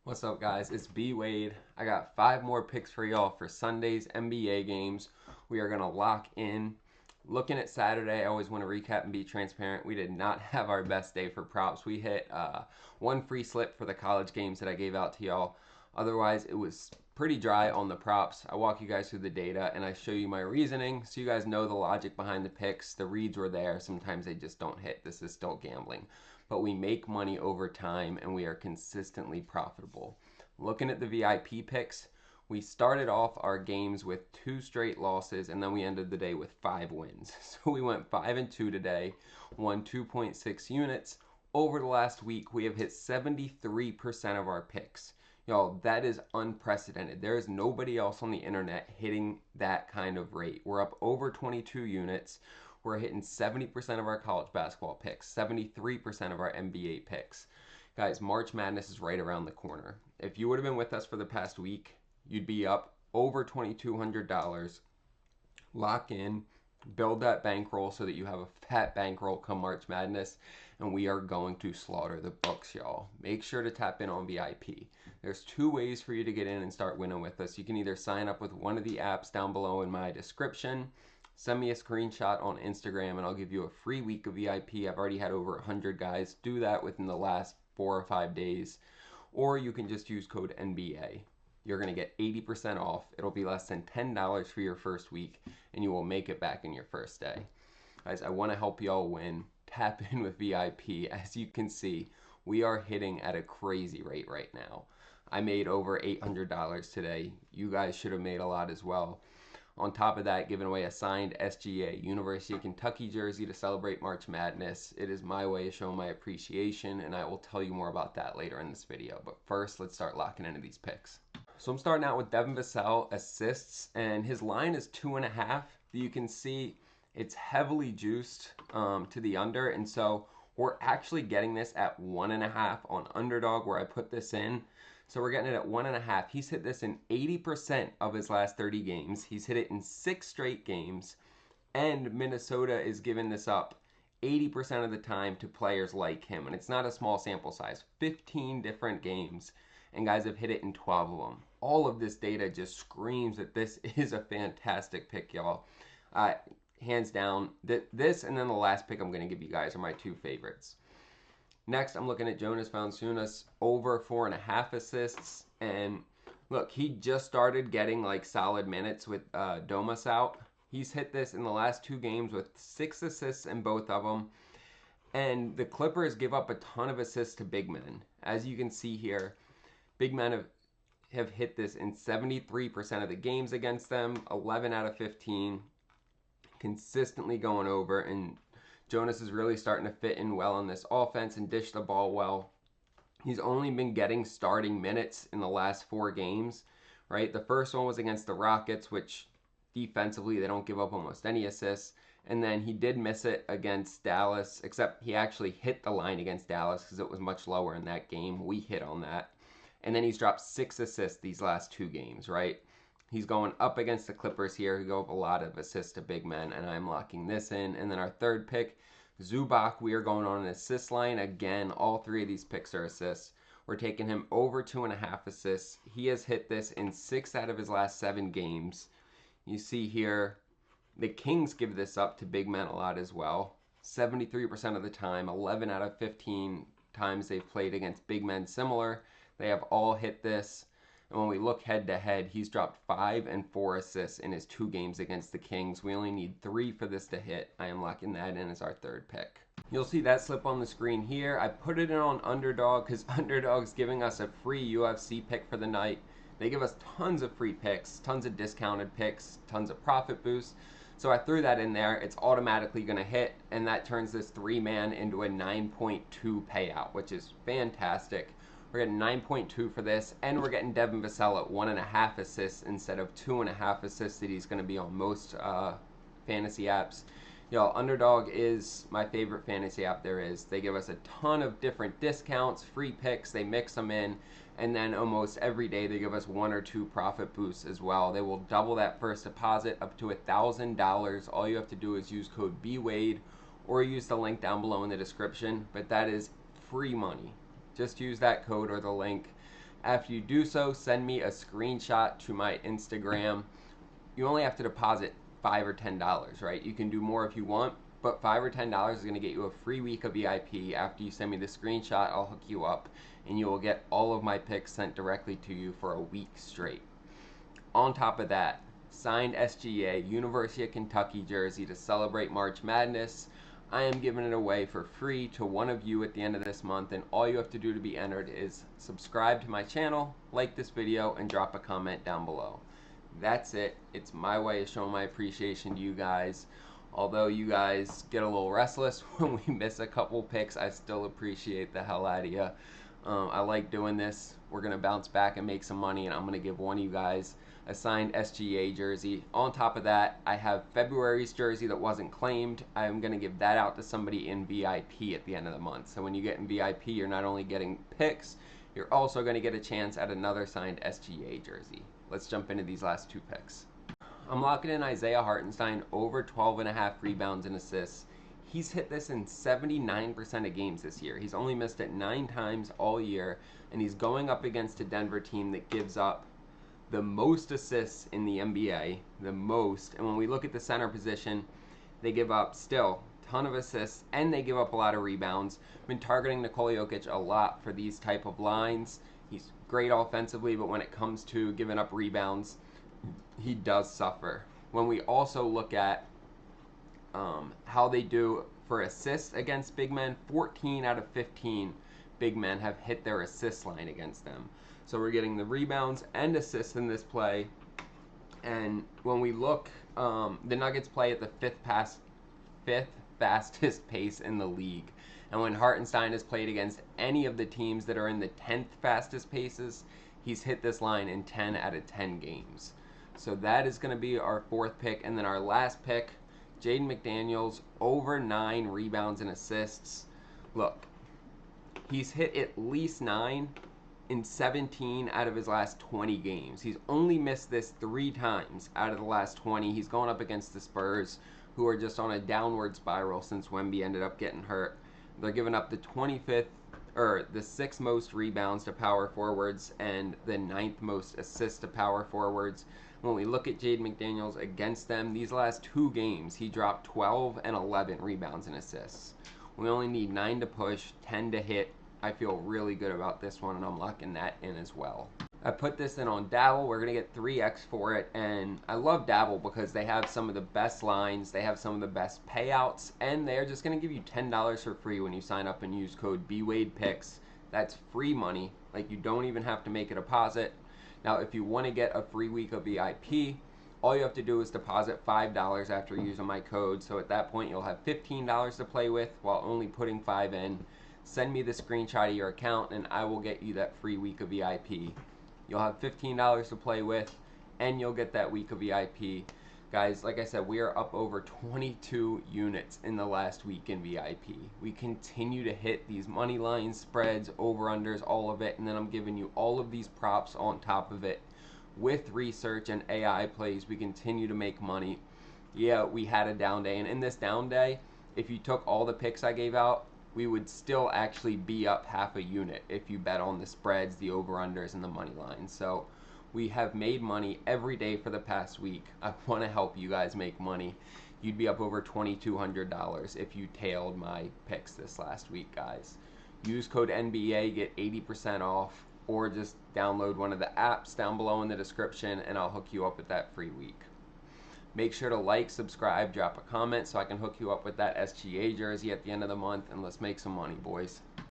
What's up, guys? It's B Wade. I got 5 more picks for y'all for Sunday's NBA games. We are going to lock in. Looking at Saturday, I always want to recap and be transparent. We did not have our best day for props. We hit one free slip for the college games that I gave out to y'all. Otherwise, it was pretty dry on the props. I walk you guys through the data and I show you my reasoning so you guys know the logic behind the picks. The reads were there. Sometimes they just don't hit. This is still gambling. But we make money over time and we are consistently profitable. Looking at the VIP picks, we started off our games with 2 straight losses and then we ended the day with 5 wins. So we went 5-2 today, won 2.6 units. Over the last week, we have hit 73% of our picks. Y'all, that is unprecedented. There is nobody else on the internet hitting that kind of rate. We're up over 22 units. We're hitting 70% of our college basketball picks, 73% of our NBA picks. Guys, March Madness is right around the corner. If you would have been with us for the past week, you'd be up over $2,200. Lock in, build that bankroll so that you have a fat bankroll come March Madness, and we are going to slaughter the books, y'all. Make sure to tap in on VIP. There's 2 ways for you to get in and start winning with us. You can either sign up with one of the apps down below in my description, send me a screenshot on Instagram, and I'll give you a free week of VIP. I've already had over 100 guys do that within the last 4 or 5 days. Or you can just use code NBA. You're going to get 80% off. It'll be less than $10 for your first week, and you will make it back in your first day. Guys, I want to help y'all win. Tap in with VIP. As you can see, we are hitting at a crazy rate right now. I made over $800 today. You guys should have made a lot as well. On top of that, giving away a signed SGA University of Kentucky jersey to celebrate March Madness. It is my way of showing my appreciation, and I will tell you more about that later in this video. But first, let's start locking into these picks. So I'm starting out with Devin Vassell assists, and his line is 2.5. You can see it's heavily juiced to the under, and so we're actually getting this at 1.5 on Underdog, where I put this in. So we're getting it at 1.5. He's hit this in 80% of his last 30 games. He's hit it in 6 straight games. And Minnesota is giving this up 80% of the time to players like him. And it's not a small sample size. 15 different games. And guys have hit it in 12 of them. All of this data just screams that this is a fantastic pick, y'all. Hands down, this and then the last pick I'm going to give you guys are my 2 favorites. Next, I'm looking at Jonas Valanciunas, over 4.5 assists. And look, he just started getting like solid minutes with Domas out. He's hit this in the last 2 games with 6 assists in both of them. And the Clippers give up a ton of assists to big men. As you can see here, big men have hit this in 73% of the games against them, 11 out of 15, consistently going over. And Jonas is really starting to fit in well in this offense and dish the ball well. He's only been getting starting minutes in the last 4 games, right? The first one was against the Rockets, which defensively they don't give up almost any assists. And then he did miss it against Dallas, except he actually hit the line against Dallas because it was much lower in that game. We hit on that. And then he's dropped 6 assists these last 2 games, right? He's going up against the Clippers here, who go up a lot of assists to big men, and I'm locking this in. And then our third pick, Zubac, we are going on an assist line. Again, all 3 of these picks are assists. We're taking him over 2.5 assists. He has hit this in 6 out of his last 7 games. You see here, the Kings give this up to big men a lot as well. 73% of the time, 11 out of 15 times they've played against big men similar. They have all hit this. And when we look head to head, he's dropped 5 and 4 assists in his 2 games against the Kings. We only need 3 for this to hit. I am locking that in as our third pick. You'll see that slip on the screen here. I put it in on Underdog because Underdog's giving us a free UFC pick for the night. They give us tons of free picks, tons of discounted picks, tons of profit boosts. So I threw that in there. It's automatically going to hit, and that turns this 3-man into a 9.2 payout, which is fantastic. We're getting 9.2 for this, and we're getting Devin Vassell at 1.5 assists instead of 2.5 assists that he's going to be on most fantasy apps. Y'all, Underdog is my favorite fantasy app there is. They give us a ton of different discounts, free picks, they mix them in, and then almost every day they give us 1 or 2 profit boosts as well. They will double that first deposit up to $1,000. All you have to do is use code BWADE or use the link down below in the description, but that is free money. Just use that code or the link. After you do so, send me a screenshot to my Instagram. You only have to deposit $5 or $10, right? You can do more if you want, but $5 or $10 is going to get you a free week of VIP. After you send me the screenshot, I'll hook you up, and you will get all of my picks sent directly to you for a week straight. On top of that, signed SGA University of Kentucky jersey to celebrate March Madness. I am giving it away for free to one of you at the end of this month, and all you have to do to be entered is subscribe to my channel, like this video, and drop a comment down below. That's it. It's my way of showing my appreciation to you guys. Although you guys get a little restless when we miss a couple picks, I still appreciate the hell out of you. I like doing this. We're going to bounce back and make some money, and I'm going to give one of you guys a signed SGA jersey. On top of that, I have February's jersey that wasn't claimed. I'm going to give that out to somebody in VIP at the end of the month. So when you get in VIP, you're not only getting picks, you're also going to get a chance at another signed SGA jersey. Let's jump into these last two picks. I'm locking in Isaiah Hartenstein over 12.5 rebounds and assists. He's hit this in 79% of games this year. He's only missed it 9 times all year, and he's going up against a Denver team that gives up the most assists in the NBA, the most. And when we look at the center position, they give up still a ton of assists, and they give up a lot of rebounds. I've been targeting Nikola Jokic a lot for these type of lines. He's great offensively, but when it comes to giving up rebounds, he does suffer. When we also look at how they do for assists against big men, 14 out of 15 big men have hit their assist line against them. So we're getting the rebounds and assists in this play. And when we look, the Nuggets play at the fifth fastest pace in the league. And when Hartenstein has played against any of the teams that are in the 10th fastest paces, he's hit this line in 10 out of 10 games. So that is going to be our fourth pick. And then our last pick, Jaden McDaniels, over 9 rebounds and assists. Look, he's hit at least 9 in 17 out of his last 20 games. He's only missed this 3 times out of the last 20. He's going up against the Spurs, who are just on a downward spiral since Wemby ended up getting hurt. They're giving up the 6th most rebounds to power forwards and the 9th most assists to power forwards. When we look at Jaden McDaniels against them, these last 2 games, he dropped 12 and 11 rebounds and assists. We only need 9 to push, 10 to hit. I feel really good about this one, and I'm locking that in as well. I put this in on Dabble. We're going to get 3x for it, and I love Dabble because they have some of the best lines, they have some of the best payouts, and they're just going to give you $10 for free when you sign up and use code BWadePicks. That's free money. Like, you don't even have to make a deposit. Now, if you want to get a free week of VIP, all you have to do is deposit $5 after using my code. So at that point, you'll have $15 to play with while only putting $5 in. Send me the screenshot of your account, and I will get you that free week of VIP. You'll have $15 to play with, and you'll get that week of VIP. Guys, like I said, we are up over 22 units in the last week in VIP. We continue to hit these money lines, spreads, over-unders, all of it, and then I'm giving you all of these props on top of it. With research and AI plays, we continue to make money. Yeah, we had a down day, and in this down day, if you took all the picks I gave out, we would still actually be up half a unit if you bet on the spreads, the over-unders, and the money lines. So we have made money every day for the past week. I want to help you guys make money. You'd be up over $2,200 if you tailed my picks this last week, guys. Use code NBA, get 80% off, or just download one of the apps down below in the description, and I'll hook you up with that free week. Make sure to like, subscribe, drop a comment so I can hook you up with that SGA jersey at the end of the month, and let's make some money, boys.